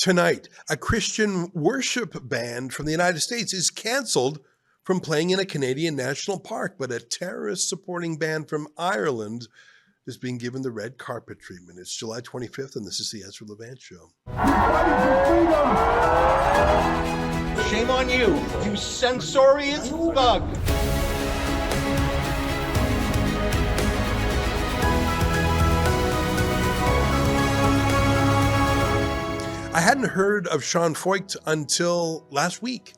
Tonight, a Christian worship band from the United States is canceled from playing in a Canadian national park, but a terrorist-supporting band from Ireland is being given the red carpet treatment. It's July 25th, and this is the Ezra Levant Show. Shame on you, you censorious thug. I hadn't heard of Sean Feucht until last week.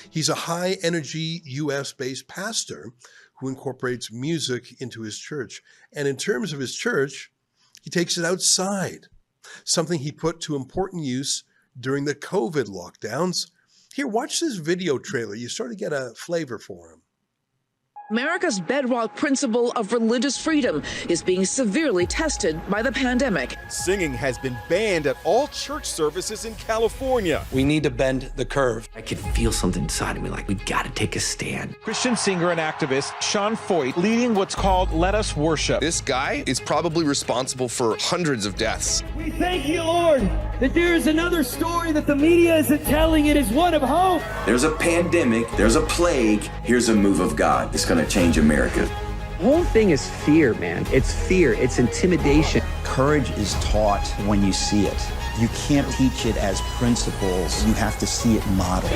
He's a high-energy U.S.-based pastor who incorporates music into his church. And in terms of his church, he takes it outside, something he put to important use during the COVID lockdowns. Here, watch this video trailer. You sort of get a flavor for him. America's bedrock principle of religious freedom is being severely tested by the pandemic. Singing has been banned at all church services in California. We need to bend the curve. I could feel something inside of me like, we gotta take a stand. Christian singer and activist Sean Feucht leading what's called Let Us Worship. This guy is probably responsible for hundreds of deaths. We thank you, Lord, that there is another story that the media isn't telling. It is one of hope. There's a pandemic, there's a plague. Here's a move of God. It's going to change America. The whole thing is fear, man. It's fear. It's intimidation. Courage is taught when you see it. You can't teach it as principles. You have to see it modeled.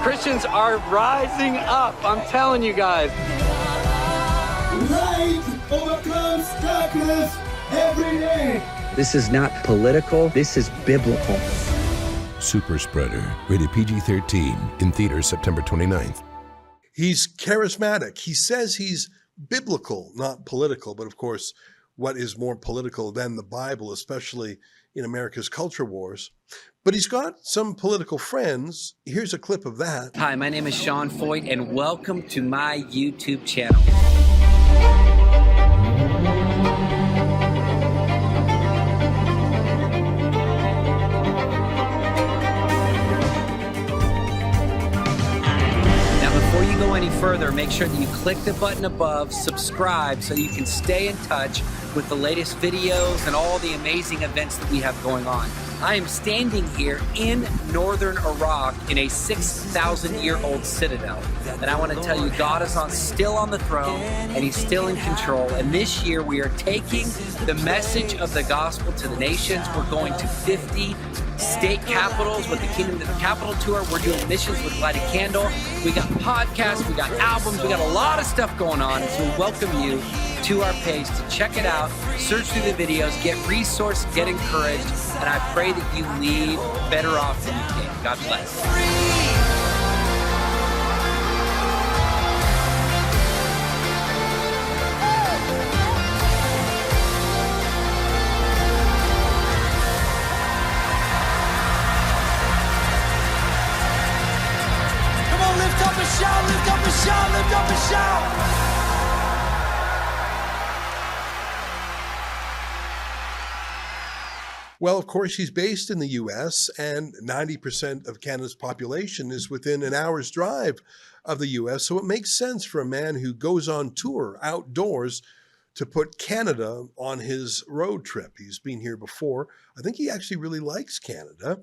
Christians are rising up. I'm telling you guys. Light overcomes darkness every day. This is not political. This is biblical. Super Spreader, rated PG-13, in theaters September 29th. He's charismatic. He says he's biblical, not political. But of course, what is more political than the Bible, especially in America's culture wars? But he's got some political friends. Here's a clip of that. Hi, my name is Sean Feucht, and welcome to my YouTube channel. Before you go any further, make sure that you click the button above, subscribe, so you can stay in touch with the latest videos and all the amazing events that we have going on. I am standing here in northern Iraq in a 6,000-year-old citadel. And I want to tell you, God is still on the throne, and he's still in control. And this year we are taking the message of the gospel to the nations. We're going to 50 state capitals with the Kingdom Capital Tour. We're doing missions with Light a Candle. We got podcasts, we got albums, we got a lot of stuff going on. So we welcome you to our page to check it out, search through the videos, get resourced, get encouraged, and I pray that you leave better off than you came. God bless. Lift up a shout, lift up a shout, lift up a shout. Well, of course, he's based in the U.S., and 90% of Canada's population is within an hour's drive of the U.S., so it makes sense for a man who goes on tour outdoors to put Canada on his road trip. He's been here before. I think he actually really likes Canada.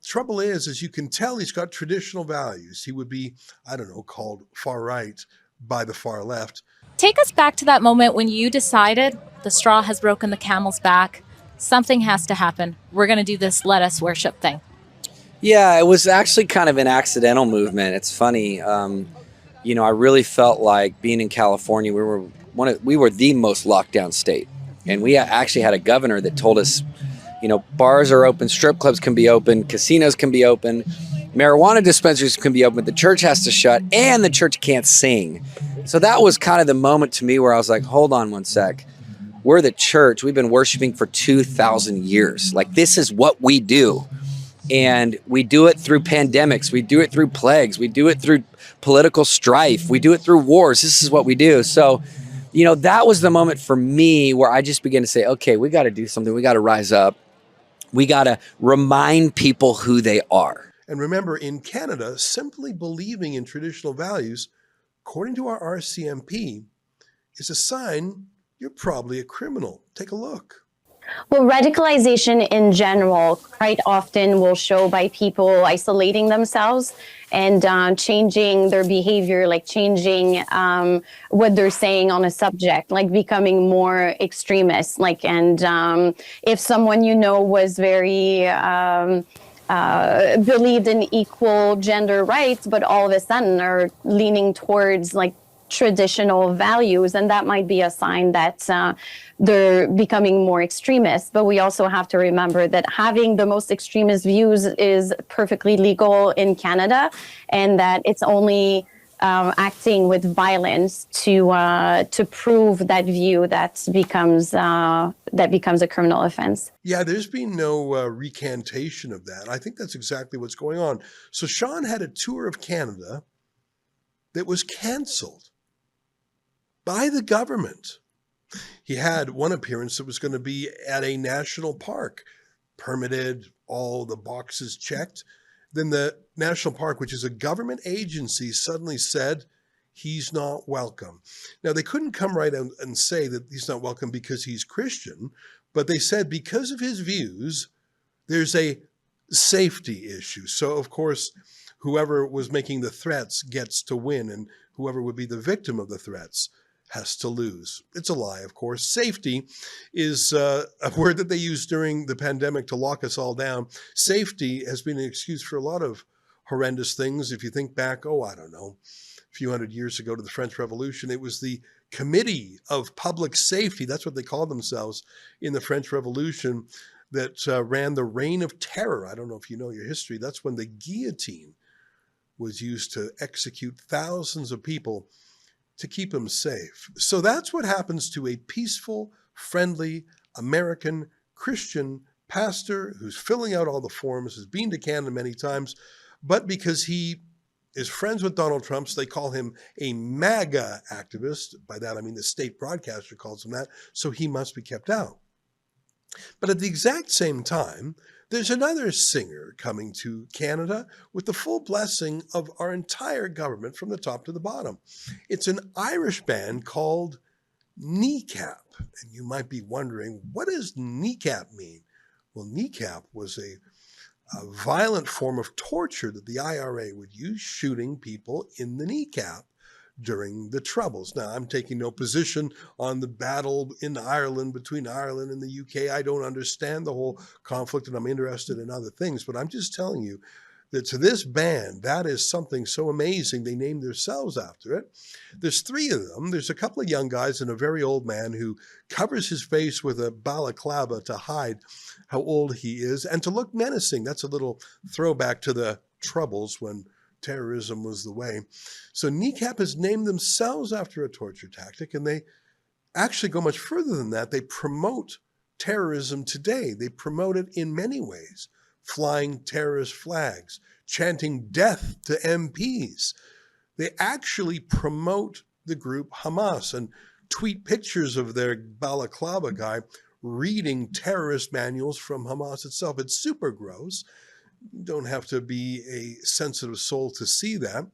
Trouble is, as you can tell, he's got traditional values. He would be, I don't know, called far right by the far left. Take us back to that moment when you decided the straw has broken the camel's back. Something has to happen. We're going to do this Let Us Worship thing. Yeah, it was actually kind of an accidental movement. It's funny. You know, I really felt like being in California, we were the most locked down state. And we actually had a governor that told us, you know, bars are open, strip clubs can be open, casinos can be open, marijuana dispensaries can be open, the church has to shut, and the church can't sing. So that was kind of the moment to me where I was like, hold on one sec. We're the church. We've been worshiping for 2,000 years. Like, this is what we do. And we do it through pandemics. We do it through plagues. We do it through political strife. We do it through wars. This is what we do. So, you know, that was the moment for me where I just began to say, okay, we got to do something. We got to rise up. We got to remind people who they are. And remember, in Canada, simply believing in traditional values, according to our RCMP, is a sign you're probably a criminal. Take a look. Well, radicalization in general quite often will show by people isolating themselves and changing their behavior, like changing what they're saying on a subject, like becoming more extremist. Like, and if someone you know was very believed in equal gender rights, but all of a sudden are leaning towards like traditional values, and that might be a sign that they're becoming more extremist. But we also have to remember that having the most extremist views is perfectly legal in Canada, and that it's only acting with violence to prove that view that becomes a criminal offense. Yeah, there's been no recantation of that. I think that's exactly what's going on. So Sean had a tour of Canada that was canceled by the government. He had one appearance that was going to be at a national park, permitted, all the boxes checked. Then the national park, which is a government agency, suddenly said he's not welcome. Now, they couldn't come right out and say that he's not welcome because he's Christian, but they said because of his views, there's a safety issue. So, of course, whoever was making the threats gets to win, and whoever would be the victim of the threats has to lose. It's a lie, of course. Safety is a word that they used during the pandemic to lock us all down. Safety has been an excuse for a lot of horrendous things. If you think back, I don't know, a few hundred years ago to the French Revolution, it was the Committee of Public Safety, that's what they called themselves in the French Revolution, that ran the Reign of Terror. I don't know if you know your history. That's when the guillotine was used to execute thousands of people to keep them safe. So that's what happens to a peaceful, friendly, American Christian pastor who's filling out all the forms, has been to Canada many times, but because he is friends with Donald Trump, so they call him a MAGA activist. By that, I mean the state broadcaster calls him that, so he must be kept out. But at the exact same time, there's another singer coming to Canada with the full blessing of our entire government from the top to the bottom. It's an Irish band called Kneecap. And you might be wondering, what does Kneecap mean? Well, Kneecap was a violent form of torture that the IRA would use, shooting people in the kneecap during the Troubles. Now, I'm taking no position on the battle in Ireland between Ireland and the UK. I don't understand the whole conflict, and I'm interested in other things, but I'm just telling you that to this band, that is something so amazing. They named themselves after it. There's three of them. There's a couple of young guys and a very old man who covers his face with a balaclava to hide how old he is and to look menacing. That's a little throwback to the Troubles when terrorism was the way. So Kneecap has named themselves after a torture tactic, and they actually go much further than that. They promote terrorism today. They promote it in many ways, flying terrorist flags, chanting death to MPs. They actually promote the group Hamas and tweet pictures of their balaclava guy reading terrorist manuals from Hamas itself. It's super gross. You don't have to be a sensitive soul to see that.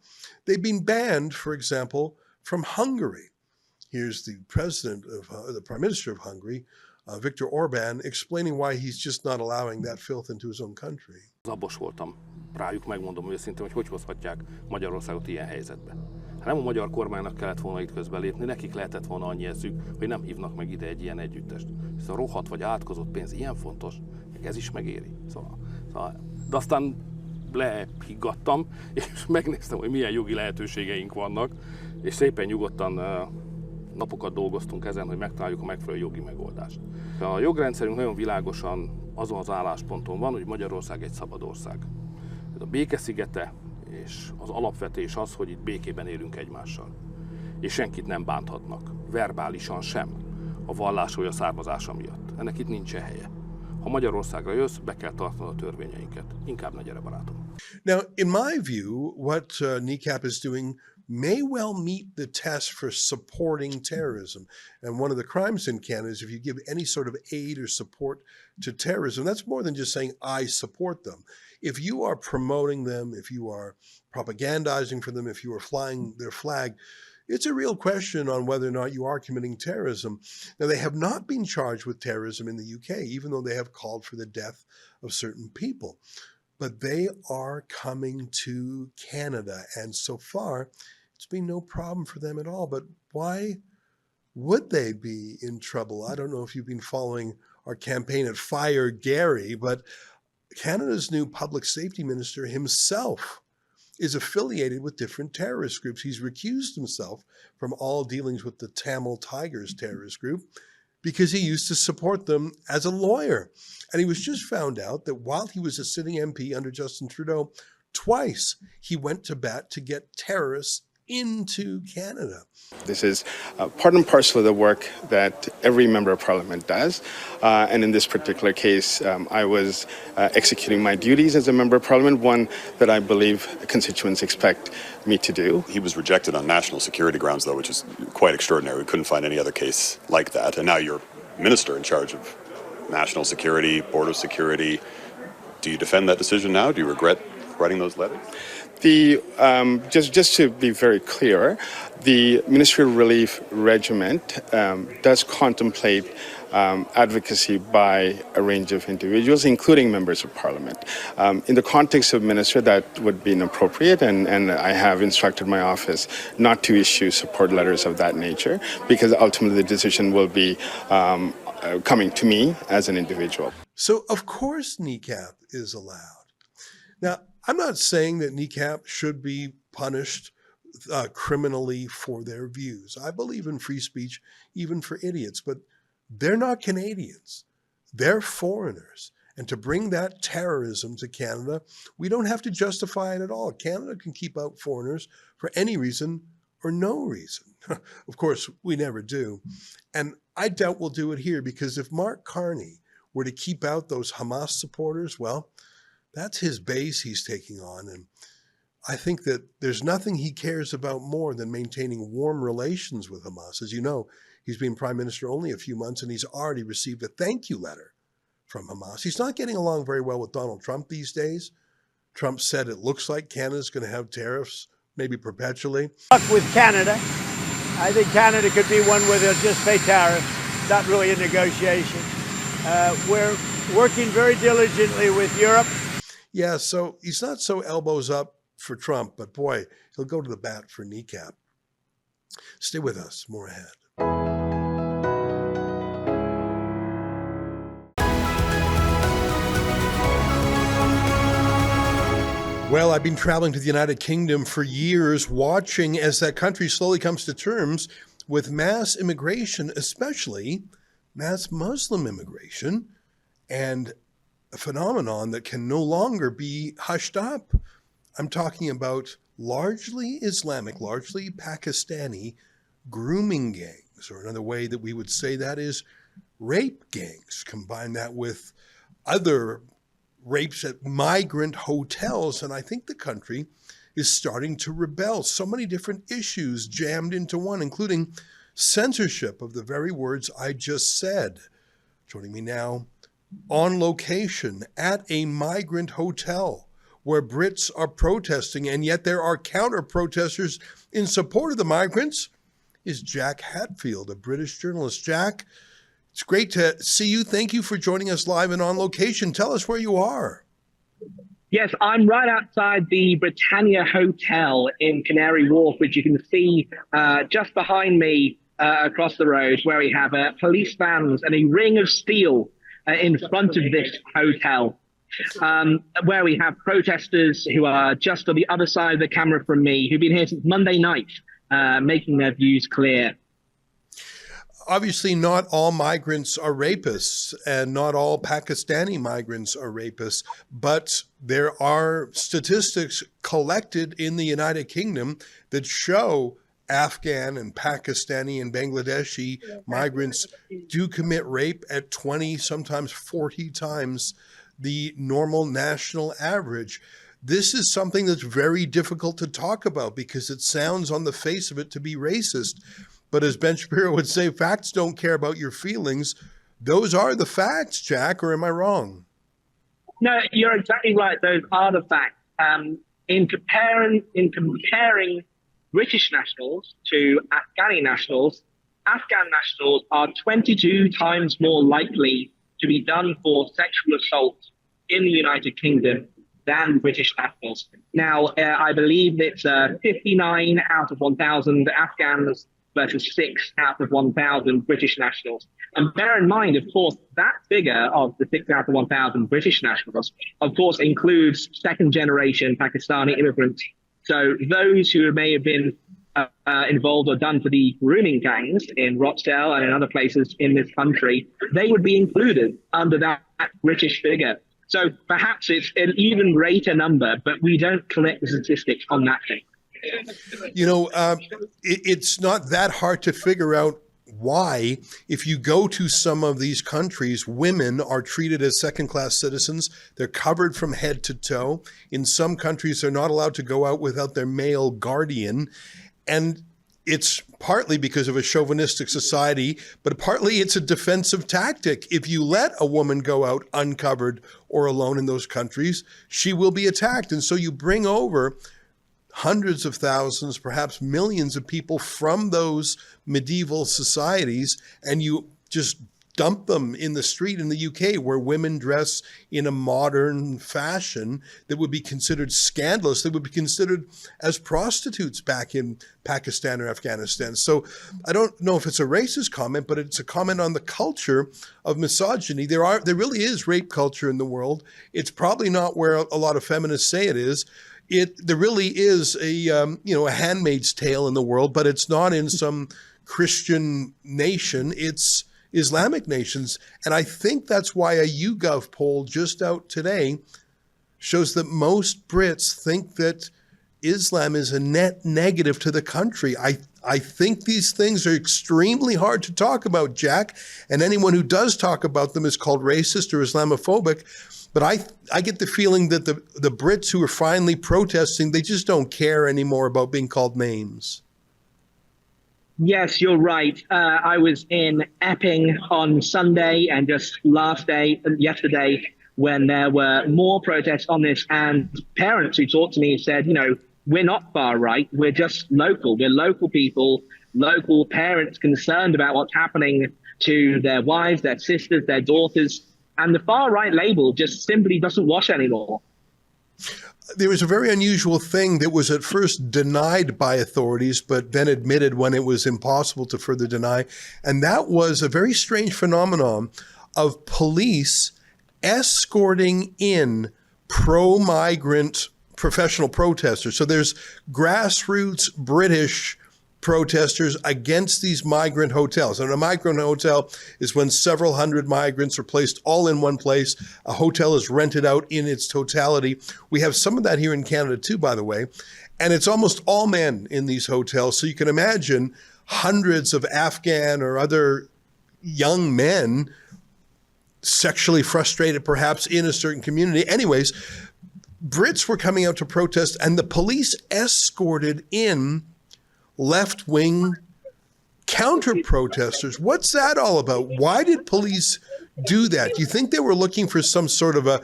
They've been banned, for example, from Hungary. Here's the Prime Minister of Hungary, Viktor Orbán, explaining why he's just not allowing that filth into his own country. Zabos voltam rájuk, megmondom őszintén, hogy hozhatják Magyarországot ilyen helyzetbe. Hát nem a magyar kormánynak kellett volna itt közbelépni, nekik lehetett volna annyi eszük, hogy nem hívnak meg ide egy ilyen együttest. Szóval rohadt vagy átkozott pénz ilyen fontos, ez is megéri. De aztán lehiggadtam, és megnéztem, hogy milyen jogi lehetőségeink vannak, és szépen nyugodtan napokat dolgoztunk ezen, hogy megtaláljuk a megfelelő jogi megoldást. A jogrendszerünk nagyon világosan azon az állásponton van, hogy Magyarország egy szabad ország. A béke szigete és az alapvetés az, hogy itt békében élünk egymással. És senkit nem bánthatnak, verbálisan sem, a vallás vagy a származása miatt. Ennek itt nincsen helye. Ha Magyarországra jössz, be kell tartanod a törvényeinket. Inkább ne gyere, barátom. Now, in my view, what Kneecap is doing may well meet the test for supporting terrorism. And one of the crimes in Canada is if you give any sort of aid or support to terrorism, that's more than just saying, I support them. If you are promoting them, if you are propagandizing for them, if you are flying their flag, it's a real question on whether or not you are committing terrorism. Now, they have not been charged with terrorism in the UK, even though they have called for the death of certain people. But they are coming to Canada, and so far, it's been no problem for them at all. But why would they be in trouble? I don't know if you've been following our campaign at Fire Gary, but Canada's new public safety minister himself is affiliated with different terrorist groups. He's recused himself from all dealings with the Tamil Tigers terrorist group because he used to support them as a lawyer. And he was just found out that while he was a sitting MP under Justin Trudeau, twice he went to bat to get terrorists into Canada. This is part and parcel of the work that every member of parliament does. And in this particular case, I was executing my duties as a member of parliament, one that I believe constituents expect me to do. He was rejected on national security grounds, though, which is quite extraordinary. We couldn't find any other case like that. And now you're minister in charge of national security, border security. Do you defend that decision now? Do you regret writing those letters? Just to be very clear, the Ministry of Relief Regiment does contemplate advocacy by a range of individuals, including members of parliament. In the context of minister, that would be inappropriate, and I have instructed my office not to issue support letters of that nature, because ultimately the decision will be coming to me as an individual. So, of course, Kneecap is allowed. Now, I'm not saying that Kneecap should be punished criminally for their views. I believe in free speech, even for idiots, but they're not Canadians. They're foreigners. And to bring that terrorism to Canada, we don't have to justify it at all. Canada can keep out foreigners for any reason or no reason. Of course, we never do. And I doubt we'll do it here, because if Mark Carney were to keep out those Hamas supporters, well, that's his base he's taking on. And I think that there's nothing he cares about more than maintaining warm relations with Hamas. As you know, he's been prime minister only a few months, and he's already received a thank you letter from Hamas. He's not getting along very well with Donald Trump these days. Trump said it looks like Canada's going to have tariffs, maybe perpetually. With Canada, I think Canada could be one where they'll just pay tariffs, not really a negotiation. We're working very diligently with Europe. Yeah, so he's not so elbows up for Trump, but boy, he'll go to the bat for Kneecap. Stay with us, more ahead. Well, I've been traveling to the United Kingdom for years, watching as that country slowly comes to terms with mass immigration, especially mass Muslim immigration, and a phenomenon that can no longer be hushed up. I'm talking about largely Islamic, largely Pakistani grooming gangs, or another way that we would say that is rape gangs. Combine that with other rapes at migrant hotels, and I think the country is starting to rebel. So many different issues jammed into one, including censorship of the very words I just said. Joining me now, on location at a migrant hotel where Brits are protesting, and yet there are counter-protesters in support of the migrants, is Jack Hatfield, a British journalist. Jack, it's great to see you. Thank you for joining us live and on location. Tell us where you are. Yes, I'm right outside the Britannia Hotel in Canary Wharf, which you can see just behind me across the road, where we have police vans and a ring of steel in front of this hotel, where we have protesters who are just on the other side of the camera from me, who've been here since Monday night, making their views clear. Obviously, not all migrants are rapists, and not all Pakistani migrants are rapists, but there are statistics collected in the United Kingdom that show Afghan and Pakistani and Bangladeshi migrants do commit rape at 20, sometimes 40 times the normal national average. This is something that's very difficult to talk about because it sounds on the face of it to be racist. But as Ben Shapiro would say, facts don't care about your feelings. Those are the facts, Jack, or am I wrong? No, you're exactly right. Those are the facts. In comparing British nationals to Afghani nationals, Afghan nationals are 22 times more likely to be done for sexual assault in the United Kingdom than British nationals. Now, I believe it's 59 out of 1,000 Afghans versus 6 out of 1,000 British nationals. And bear in mind, of course, that figure of the 6 out of 1,000 British nationals, of course, includes second-generation Pakistani immigrants. So those who may have been involved or done for the grooming gangs in Rochdale and in other places in this country, they would be included under that British figure. So perhaps it's an even greater number, but we don't collect the statistics on that thing. You know, it's not that hard to figure out why, if you go to some of these countries, women are treated as second-class citizens. They're covered from head to toe. In some countries, they're not allowed to go out without their male guardian. And it's partly because of a chauvinistic society, but partly it's a defensive tactic. If you let a woman go out uncovered or alone in those countries, she will be attacked. And so you bring over hundreds of thousands, perhaps millions of people from those medieval societies, and you just dump them in the street in the UK, where women dress in a modern fashion that would be considered scandalous. They would be considered as prostitutes back in Pakistan or Afghanistan. So I don't know if it's a racist comment, but it's a comment on the culture of misogyny. There really is rape culture in the world. It's probably not where a lot of feminists say it is. There really is a Handmaid's Tale in the world, but it's not in some Christian nation. It's Islamic nations. And I think that's why a YouGov poll just out today shows that most Brits think that Islam is a net negative to the country. I think these things are extremely hard to talk about, Jack, and anyone who does talk about them is called racist or Islamophobic. But I get the feeling that the Brits who are finally protesting, they just don't care anymore about being called names. Yes, you're right. I was in Epping on Sunday and just yesterday, when there were more protests on this, and parents who talked to me said, we're not far right. We're just local. We're local people, local parents concerned about what's happening to their wives, their sisters, their daughters. And the far right label just simply doesn't wash anymore. There was a very unusual thing that was at first denied by authorities, but then admitted when it was impossible to further deny. And that was a very strange phenomenon of police escorting in pro-migrant professional protesters. So there's grassroots British protesters against these migrant hotels. And a migrant hotel is when several hundred migrants are placed all in one place. A hotel is rented out in its totality. We have some of that here in Canada too, by the way. And it's almost all men in these hotels. So you can imagine hundreds of Afghan or other young men sexually frustrated perhaps in a certain community. Anyways, Brits were coming out to protest, and the police escorted in left-wing counter-protesters. What's that all about? Why did police do that? Do you think they were looking for some sort of a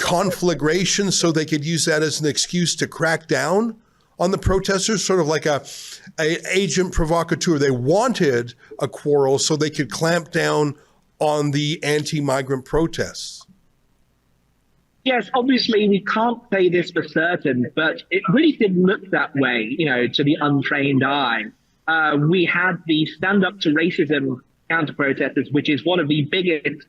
conflagration so they could use that as an excuse to crack down on the protesters, sort of like a agent provocateur? They wanted a quarrel so they could clamp down on the anti-migrant protests. Yes, obviously we can't say this for certain, but it really didn't look that way, to the untrained eye. We had the Stand Up to Racism counter-protesters, which is one of the biggest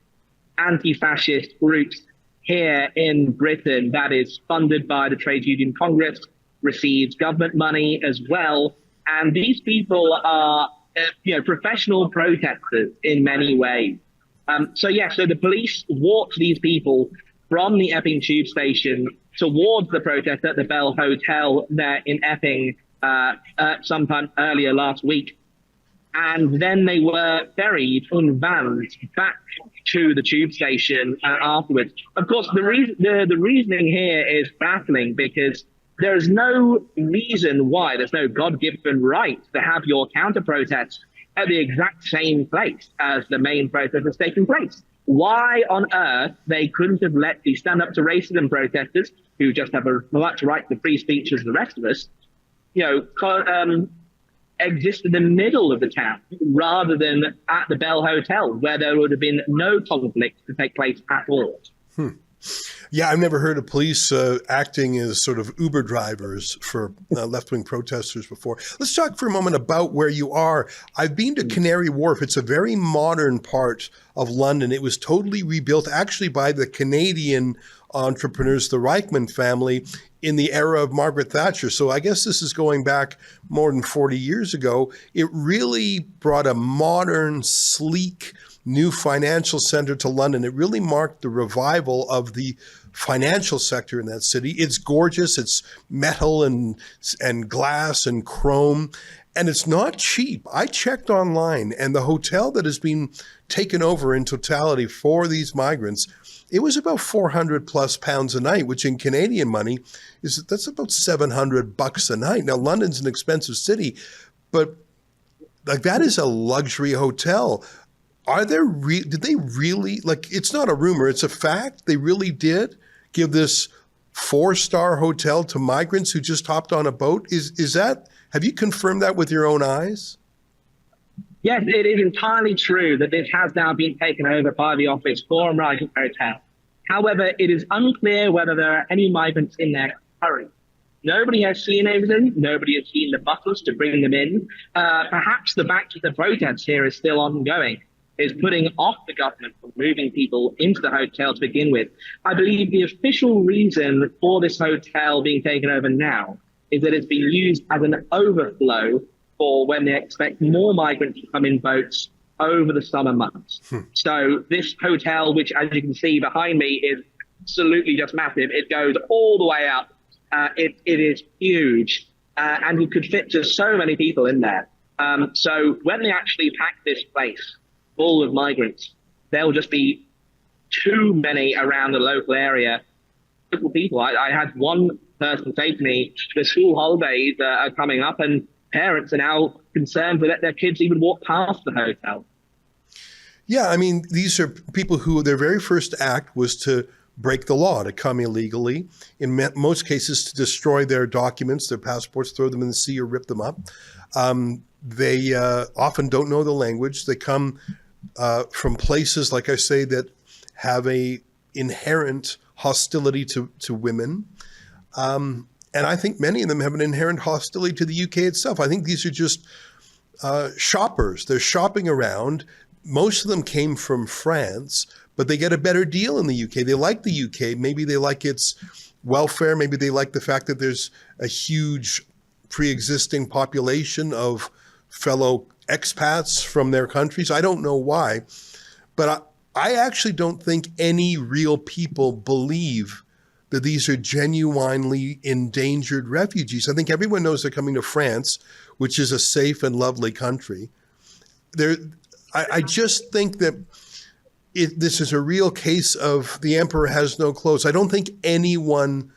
anti-fascist groups here in Britain, that is funded by the Trade Union Congress, receives government money as well. And these people are, professional protesters in many ways. So the police walked these people from the Epping tube station towards the protest at the Bell Hotel there in Epping sometime earlier last week. And then they were ferried in vans back to the tube station afterwards. Of course, the reasoning here is baffling, because there is no reason why, there's no God-given right to have your counter-protest at the exact same place as the main protest that's taking place. Why on earth they couldn't have let the Stand Up to Racism protesters, who just have as much right to free speech as the rest of us, exist in the middle of the town rather than at the Bell Hotel, where there would have been no conflict to take place at all. Yeah, I've never heard of police acting as sort of Uber drivers for left-wing protesters before. Let's talk for a moment about where you are. I've been to Canary Wharf. It's a very modern part of London. It was totally rebuilt actually by the Canadian entrepreneurs, the Reichman family, in the era of Margaret Thatcher. So I guess this is going back more than 40 years ago. It really brought a modern, sleek, new financial center to London. It really marked the revival of the financial sector in that city. It's gorgeous. It's metal and glass and chrome, and it's not cheap. I checked online, and the hotel that has been taken over in totality for these migrants, it was about £400+ a night, which in Canadian money that's about $700 a night. Now, London's an expensive city, but like that is a luxury hotel. Did they really, like, it's not a rumor, it's a fact, they really did give this 4-star hotel to migrants who just hopped on a boat? Have you confirmed that with your own eyes? Yes, it is entirely true that this has now been taken over by the Office for Migrant Hotel. However, it is unclear whether there are any migrants in there currently. Nobody has seen anything. Nobody has seen the butlers to bring them in. Perhaps the back to the protest here is still ongoing, is putting off the government from moving people into the hotel to begin with. I believe the official reason for this hotel being taken over now is that it's been used as an overflow for when they expect more migrants to come in boats over the summer months. So this hotel, which as you can see behind me, is absolutely just massive. It goes all the way up. It is huge, and it could fit just so many people in there. So when they actually pack this place full of migrants, there'll just be too many around the local area. People. I had one person say to me, the school holidays are coming up and parents are now concerned to let their kids even walk past the hotel. Yeah, I mean, these are people who their very first act was to break the law, to come illegally, in most cases to destroy their documents, their passports, throw them in the sea or rip them up. They often don't know the language. They come from places, like I say, that have a inherent hostility to women. And I think many of them have an inherent hostility to the UK itself. I think these are just shoppers. They're shopping around. Most of them came from France, but they get a better deal in the UK. They like the UK. Maybe they like its welfare. Maybe they like the fact that there's a huge pre-existing population of fellow expats from their countries. I don't know why, but I actually don't think any real people believe that these are genuinely endangered refugees. I think everyone knows they're coming to France, which is a safe and lovely country. I just think that this is a real case of the emperor has no clothes. I don't think anyone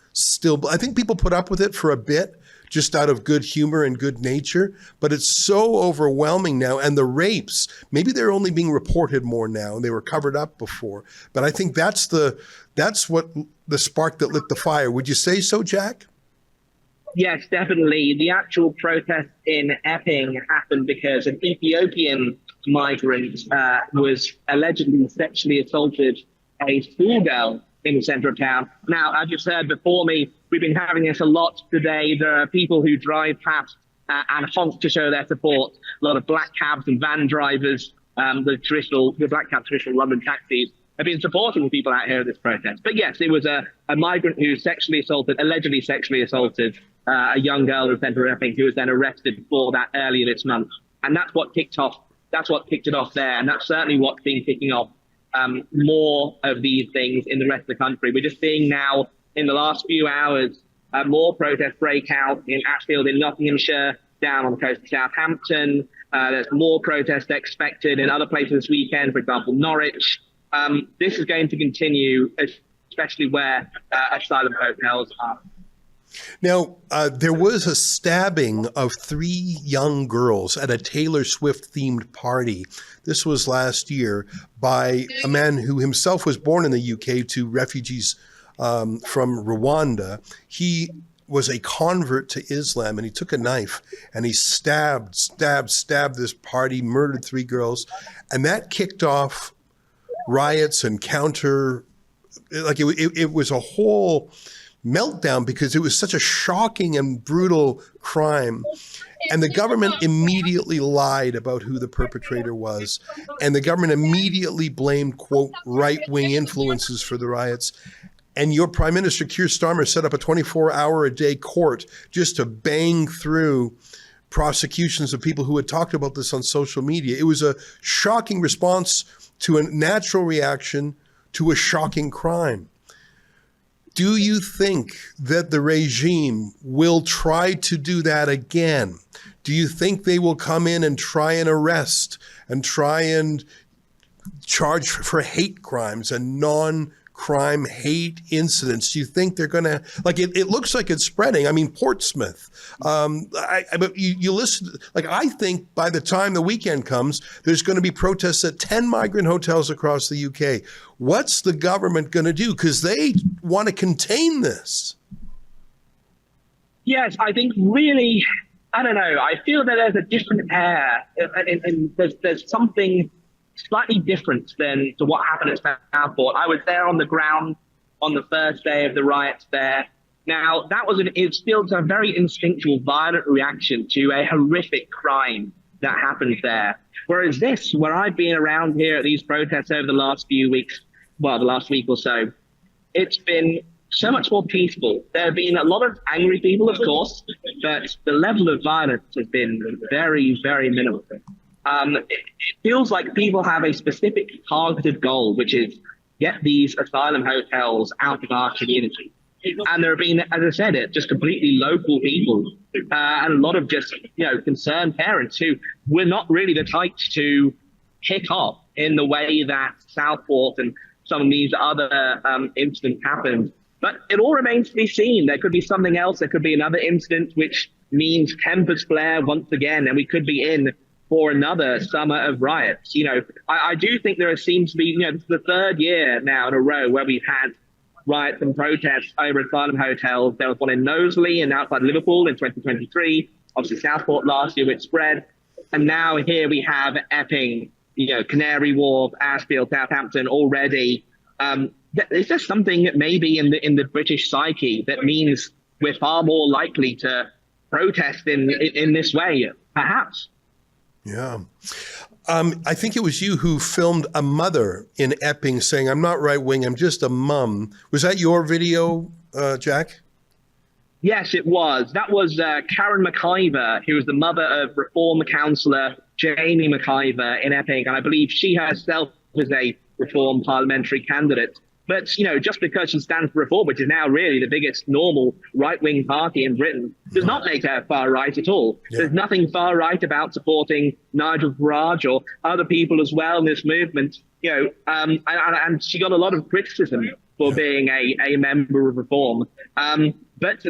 I think people put up with it for a bit, just out of good humor and good nature, but it's so overwhelming now. And the rapes, maybe they're only being reported more now, and they were covered up before. But I think that's what the spark that lit the fire. Would you say so, Jack? Yes, definitely. The actual protest in Epping happened because an Ethiopian migrant was allegedly sexually assaulted a schoolgirl in the center of town. Now, as you've heard before me, we've been having this a lot today. There are people who drive past and honk to show their support. A lot of black cabs and van drivers, the black cab traditional London taxis, have been supporting people out here at this protest. But yes, it was a migrant who allegedly sexually assaulted a young girl in the centre of Epping, who was then arrested for that earlier this month. And that's what kicked it off there. And that's certainly what's been kicking off more of these things in the rest of the country. We're just seeing now, in the last few hours, more protests break out in Ashfield, in Nottinghamshire, down on the coast of Southampton. There's more protests expected in other places this weekend, for example, Norwich. This is going to continue, especially where asylum hotels are. Now, there was a stabbing of 3 young girls at a Taylor Swift-themed party. This was last year by a man who himself was born in the UK to refugees from Rwanda. He was a convert to Islam, and he took a knife and he stabbed this party, murdered 3 girls, and that kicked off riots and it was a whole meltdown because it was such a shocking and brutal crime. And the government immediately lied about who the perpetrator was. And the government immediately blamed, quote, right-wing influences for the riots. And your Prime Minister, Keir Starmer, set up a 24-hour-a-day court just to bang through prosecutions of people who had talked about this on social media. It was a shocking response to a natural reaction to a shocking crime. Do you think that the regime will try to do that again? Do you think they will come in and try and arrest and try and charge for hate crimes and non-crime hate incidents? Do you think they're going to, like, it looks like it's spreading. I mean, Portsmouth, but you listen, like, I think by the time the weekend comes, there's going to be protests at 10 migrant hotels across the UK. What's the government going to do? Because they want to contain this. Yes, I think really, I don't know. I feel that there's a different air, and there's something slightly different than to what happened at Southport. I was there on the ground on the first day of the riots there. Now, it's still a very instinctual, violent reaction to a horrific crime that happened there. Whereas this, where I've been around here at these protests over the last few weeks, well, the last week or so, it's been so much more peaceful. There have been a lot of angry people, of course, but the level of violence has been very, very minimal. It feels like people have a specific targeted goal, which is get these asylum hotels out of our community. And there have been, as I said, just completely local people and a lot of just, concerned parents who were not really the type to kick off in the way that Southport and some of these other incidents happened. But it all remains to be seen. There could be something else. There could be another incident which means tempers flare once again, and we could be in for another summer of riots. I do think there seems to be, this is the 3rd year now in a row where we've had riots and protests over asylum hotels. There was one in Knowsley and outside Liverpool in 2023. Obviously Southport last year, which spread. And now here we have Epping, Canary Wharf, Ashfield, Southampton already. Is there something maybe in the British psyche that means we're far more likely to protest in this way? Perhaps. Yeah. I think it was you who filmed a mother in Epping saying, "I'm not right-wing, I'm just a mum." Was that your video, Jack? Yes, it was. That was Karen McIver, who was the mother of Reform councillor Jamie McIver in Epping. And I believe she herself was a Reform parliamentary candidate. But, just because she stands for Reform, which is now really the biggest normal right-wing party in Britain, does not make her far-right at all. Yeah. There's nothing far-right about supporting Nigel Farage or other people as well in this movement. And she got a lot of criticism for being a member of Reform. But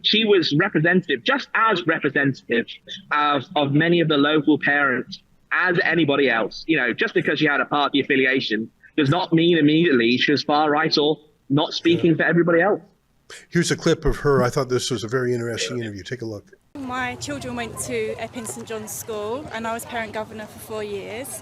she was representative, just as representative of many of the local parents as anybody else. Just because she had a party affiliation does not mean immediately she was far right or not speaking for everybody else. Here's a clip of her. I thought this was a very interesting interview. Take a look. My children went to Epping St John's School and I was parent governor for 4 years.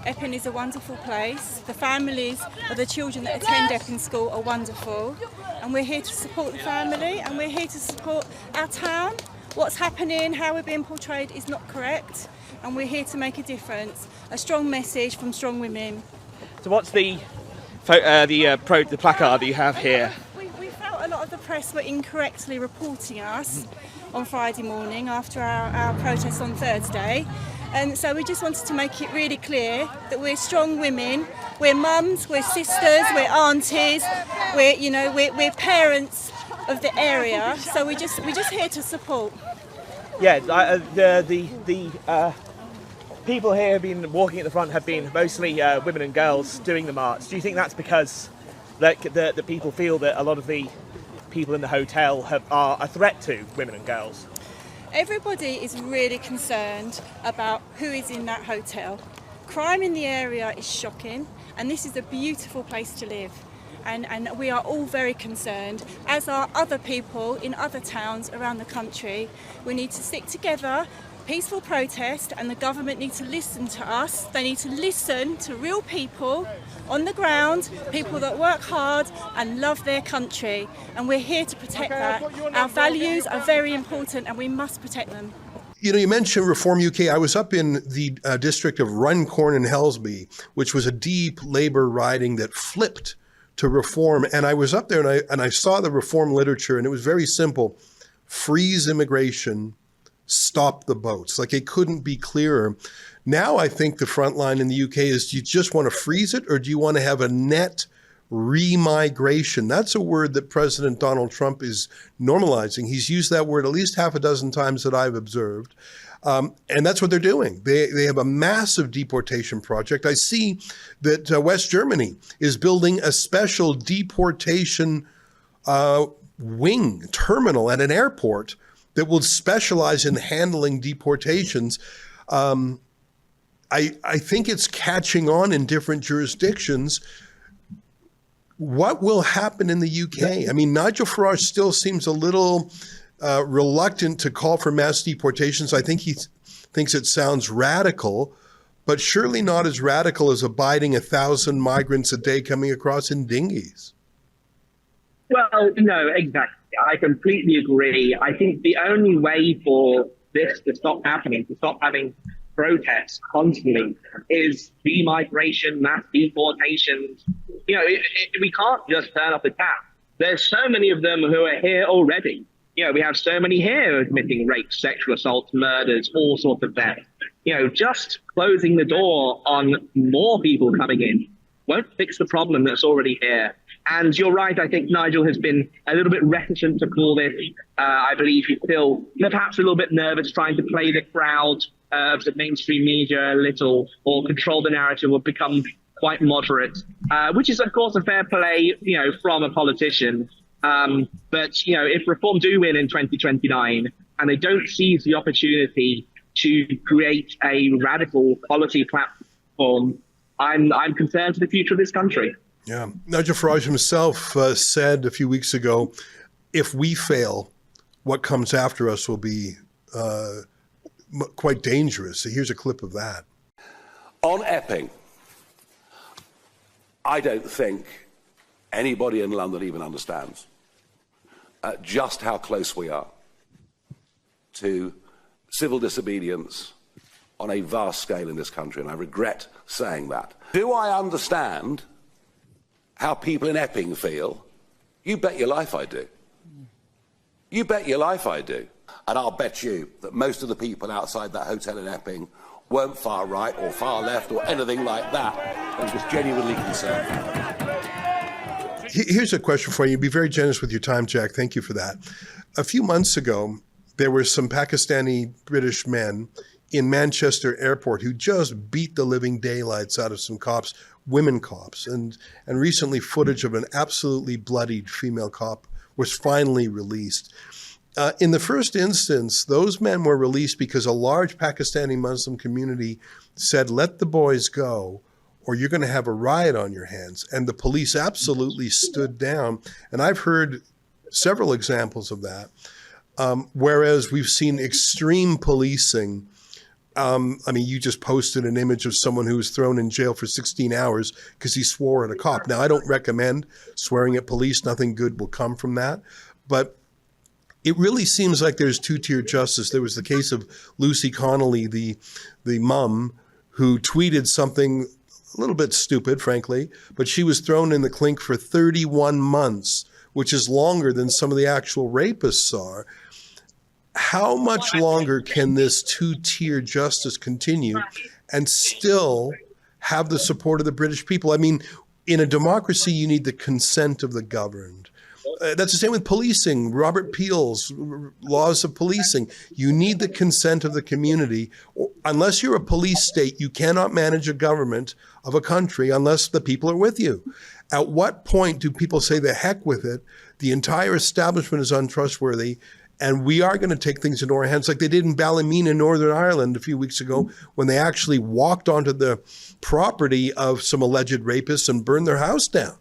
Epping is a wonderful place. The families of the children that attend Epping School are wonderful. And we're here to support the family and we're here to support our town. What's happening, how we're being portrayed is not correct. And we're here to make a difference. A strong message from strong women. So what's the placard that you have here? We felt a lot of the press were incorrectly reporting us on Friday morning after our protest on Thursday. And so we just wanted to make it really clear that we're strong women, we're mums, we're sisters, we're aunties, we're parents of the area. So we're just here to support. Yeah, the people here have been walking at the front have been mostly women and girls doing the march. Do you think that's because the people feel that a lot of the people in the hotel are a threat to women and girls? Everybody is really concerned about who is in that hotel. Crime in the area is shocking, and this is a beautiful place to live. and we are all very concerned, as are other people in other towns around the country. We need to stick together, peaceful protest, and the government need to listen to us. They need to listen to real people on the ground, people that work hard and love their country, and we're here to protect that. Our values are very important and we must protect them. You know, you mentioned Reform UK. I was up in the district of Runcorn and Helsby, which was a deep Labour riding that flipped to Reform. And I was up there and I saw the Reform literature, and it was very simple. Freeze immigration, stop the boats. Like, it couldn't be clearer. Now I think the front line in the UK is, do you just want to freeze it, or do you want to have a net remigration? That's a word that President Donald Trump is normalizing. He's used that word at least half a dozen times that I've observed. And that's what they're doing. They have a massive deportation project. I see that West Germany is building a special deportation wing terminal at an airport that will specialize in handling deportations. I think it's catching on in different jurisdictions. What will happen in the UK? I mean, Nigel Farage still seems a little reluctant to call for mass deportations. I think he thinks it sounds radical, but surely not as radical as abiding 1,000 migrants a day coming across in dinghies. Well, no, exactly. I completely agree. I think the only way for this to stop happening, to stop having protests constantly, is demigration, mass deportations. You know, we can't just turn off the tap. There's so many of them who are here already. You know, we have so many here admitting rapes, sexual assaults, murders, all sorts of theft. You know, just closing the door on more people coming in won't fix the problem that's already here. And you're right, I think Nigel has been a little bit reticent to call this. I believe he's still perhaps a little bit nervous trying to play the crowd of the mainstream media a little, or control the narrative, or become quite moderate, which is, of course, a fair play, you know, from a politician. But, you know, if Reform do win in 2029 and they don't seize the opportunity to create a radical policy platform, I'm concerned for the future of this country. Yeah. Nigel Farage himself said a few weeks ago, if we fail, what comes after us will be quite dangerous. So here's a clip of that. On Epping, I don't think anybody in London even understands just how close we are to civil disobedience on a vast scale in this country, and I regret saying that. Do I understand how people in Epping feel? You bet your life I do. You bet your life I do. And I'll bet you that most of the people outside that hotel in Epping weren't far right or far left or anything like that. I'm just genuinely concerned. Here's a question for you. Be very generous with your time, Jack. Thank you for that. A few months ago, there were some Pakistani British men in Manchester Airport who just beat the living daylights out of some cops, women cops. And recently, footage of an absolutely bloodied female cop was finally released. In the first instance, those men were released because a large Pakistani Muslim community said, let the boys go, or you're going to have a riot on your hands. And the police absolutely stood down. And I've heard several examples of that. Whereas we've seen extreme policing. I mean, you just posted an image of someone who was thrown in jail for 16 hours because he swore at a cop. Now, I don't recommend swearing at police. Nothing good will come from that. But it really seems like there's two-tier justice. There was the case of Lucy Connolly, the mum, who tweeted something a little bit stupid, frankly, but she was thrown in the clink for 31 months, which is longer than some of the actual rapists are. How much longer can this two-tier justice continue and still have the support of the British people? I mean, in a democracy, you need the consent of the governed. That's the same with policing. Robert Peel's laws of policing. You need the consent of the community. Unless you're a police state, you cannot manage a government of a country unless the people are with you. At what point do people say, the heck with it, the entire establishment is untrustworthy, and we are going to take things into our hands, like they did in Ballymena, Northern Ireland a few weeks ago, when they actually walked onto the property of some alleged rapists and burned their house down?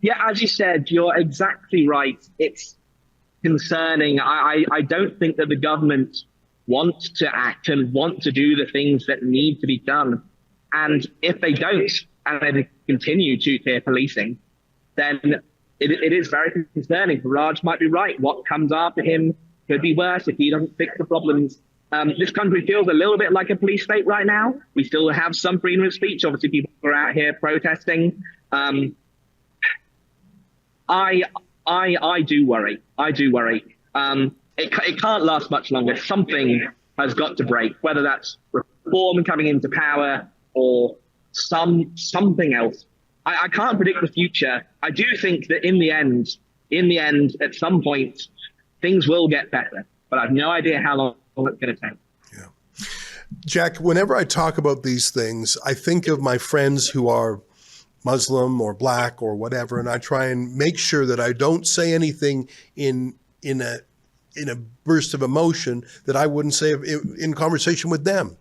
Yeah, as you said, you're exactly right. It's concerning. I don't think that the government wants to act and want to do the things that need to be done. And if they don't, and they continue two-tier policing, then it is very concerning. Raj might be right. What comes after him could be worse if he doesn't fix the problems. This country feels a little bit like a police state right now. We still have some freedom of speech. Obviously, people are out here protesting. I do worry. I do worry. It can't last much longer. Something has got to break, whether that's reform coming into power or something else. I can't predict the future. I do think that in the end, at some point, things will get better, but I have no idea how long it's going to take. Jack, whenever I talk about these things, I think of my friends who are Muslim or black or whatever, and I try and make sure that I don't say anything in a burst of emotion that I wouldn't say in conversation with them.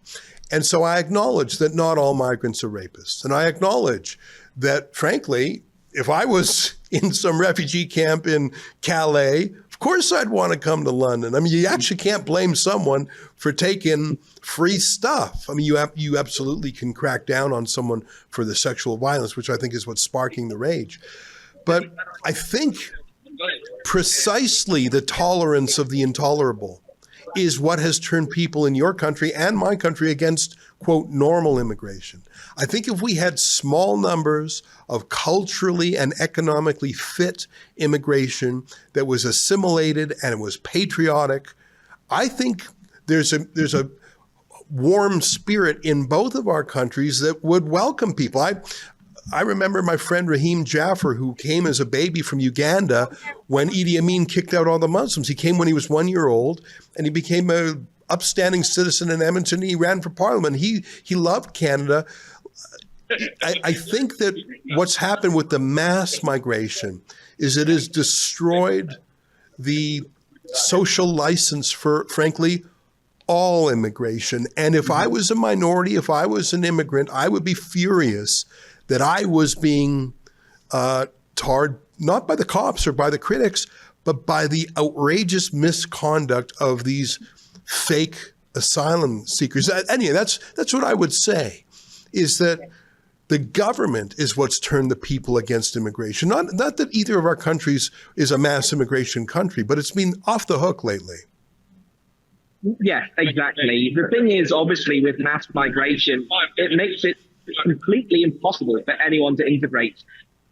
And so I acknowledge that not all migrants are rapists. And I acknowledge that, frankly, if I was in some refugee camp in Calais, of course I'd want to come to London. I mean, you actually can't blame someone for taking free stuff. I mean, you absolutely can crack down on someone for the sexual violence, which I think is what's sparking the rage. But I think precisely the tolerance of the intolerable is what has turned people in your country and my country against, quote, normal immigration. I think if we had small numbers of culturally and economically fit immigration that was assimilated and it was patriotic, I think there's a warm spirit in both of our countries that would welcome people. I remember my friend Raheem Jaffer, who came as a baby from Uganda when Idi Amin kicked out all the Muslims. He came when he was 1 year old, and he became an upstanding citizen in Edmonton. He ran for parliament. He loved Canada. I think that what's happened with the mass migration is it has destroyed the social license for, frankly, all immigration. And if I was a minority, if I was an immigrant, I would be furious that I was being tarred not by the cops or by the critics, but by the outrageous misconduct of these fake asylum seekers. Anyway, that's what I would say, is that the government is what's turned the people against immigration. Not that either of our countries is a mass immigration country, but it's been off the hook lately. Yes, exactly. The thing is, obviously, with mass migration, it makes it completely impossible for anyone to integrate.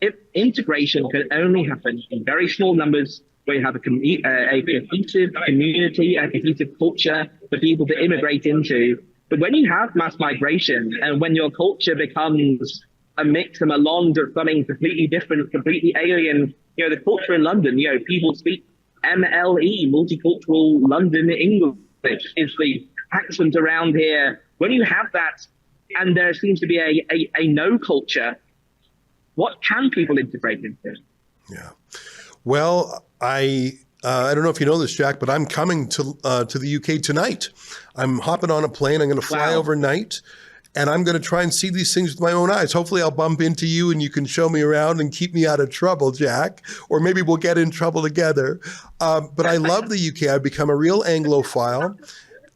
If integration can only happen in very small numbers, where you have a cohesive community, a cohesive culture for people to immigrate into. But when you have mass migration and when your culture becomes a mix and a blend of something completely different, completely alien, the culture in London, people speak MLE, multicultural London English is the accent around here. When you have that, and there seems to be a no culture, what can people integrate into? Yeah. Well, I don't know if you know this, Jack, but I'm coming to the UK tonight. I'm hopping on a plane. I'm going to fly overnight, and I'm going to try and see these things with my own eyes. Hopefully I'll bump into you and you can show me around and keep me out of trouble, Jack, or maybe we'll get in trouble together. But I love the UK. I've become a real Anglophile.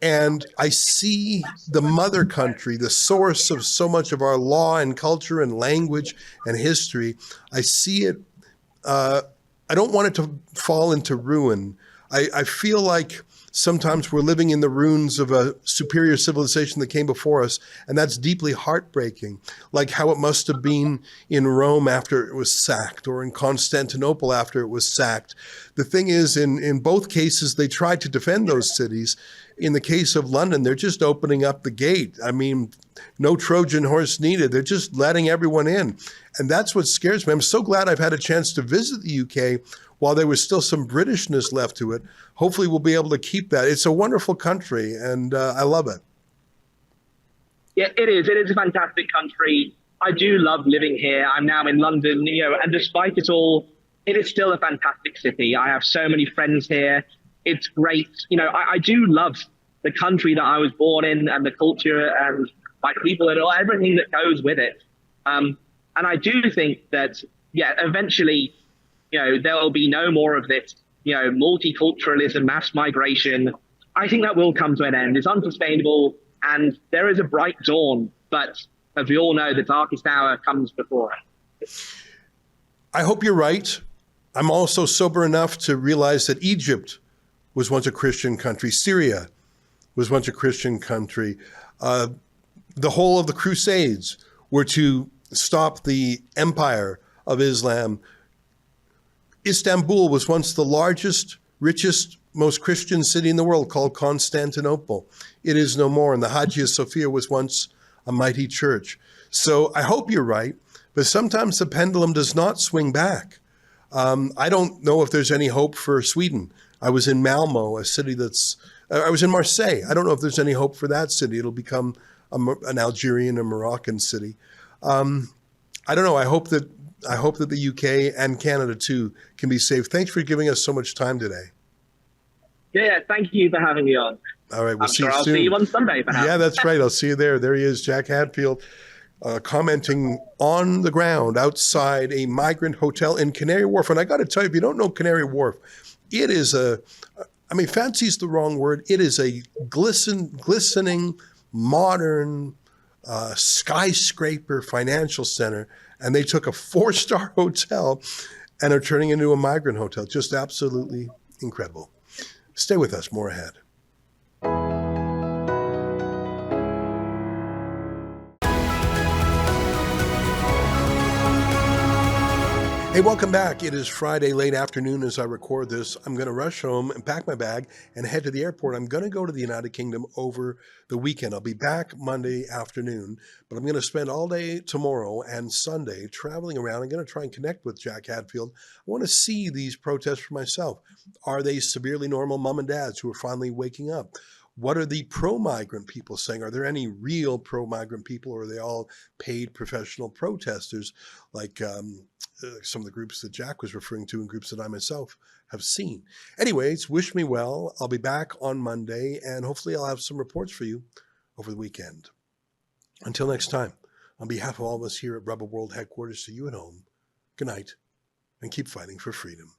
And I see the mother country, the source of so much of our law and culture and language and history. I see it. I don't want it to fall into ruin. I feel like sometimes we're living in the ruins of a superior civilization that came before us, and that's deeply heartbreaking, like how it must have been in Rome after it was sacked, or in Constantinople after it was sacked. The thing is, in both cases, they tried to defend those cities. In the case of London, they're just opening up the gate. I mean, no Trojan horse needed. They're just letting everyone in. And that's what scares me. I'm so glad I've had a chance to visit the UK while there was still some Britishness left to it. Hopefully we'll be able to keep that. It's a wonderful country, and I love it. Yeah, it is. It is a fantastic country. I do love living here. I'm now in London, and despite it all, it is still a fantastic city. I have so many friends here. It's great. I do love the country that I was born in and the culture and my people and everything that goes with it. And I do think that eventually, there will be no more of this, multiculturalism, mass migration. I think that will come to an end. It's unsustainable, and there is a bright dawn, but as we all know, the darkest hour comes before it. I hope you're right. I'm also sober enough to realize that Egypt was once a Christian country. Syria was once a Christian country. The whole of the Crusades were to stop the empire of Islam. Istanbul was once the largest, richest, most Christian city in the world, called Constantinople. It is no more. And the Hagia Sophia was once a mighty church. So I hope you're right, but sometimes the pendulum does not swing back. I don't know if there's any hope for Sweden. I was in Malmo, a city I was in Marseille. I don't know if there's any hope for that city. It'll become an Algerian or Moroccan city. I don't know. I hope that the UK and Canada too can be saved. Thanks for giving us so much time today. Yeah, thank you for having me on. All right, we'll see you soon. I'll see you on Sunday, perhaps. Yeah, that's right. I'll see you there. There he is, Jack Hadfield, commenting on the ground outside a migrant hotel in Canary Wharf. And I got to tell you, if you don't know Canary Wharf, it is fancy's the wrong word. It is a glistening, modern, skyscraper financial center. And they took a 4-star hotel and are turning it into a migrant hotel. Just absolutely incredible. Stay with us. More ahead. Hey, welcome back. It is Friday late afternoon as I record this. I'm going to rush home and pack my bag and head to the airport. I'm going to go to the United Kingdom over the weekend. I'll be back Monday afternoon, but I'm going to spend all day tomorrow and Sunday traveling around. I'm going to try and connect with Jack Hadfield. I want to see these protests for myself. Are they severely normal mom and dads who are finally waking up? What are the pro-migrant people saying? Are there any real pro-migrant people, or are they all paid professional protesters like some of the groups that Jack was referring to and groups that I myself have seen? Anyways, wish me well. I'll be back on Monday, and hopefully I'll have some reports for you over the weekend. Until next time, on behalf of all of us here at Rebel World Headquarters, to you at home, good night, and keep fighting for freedom.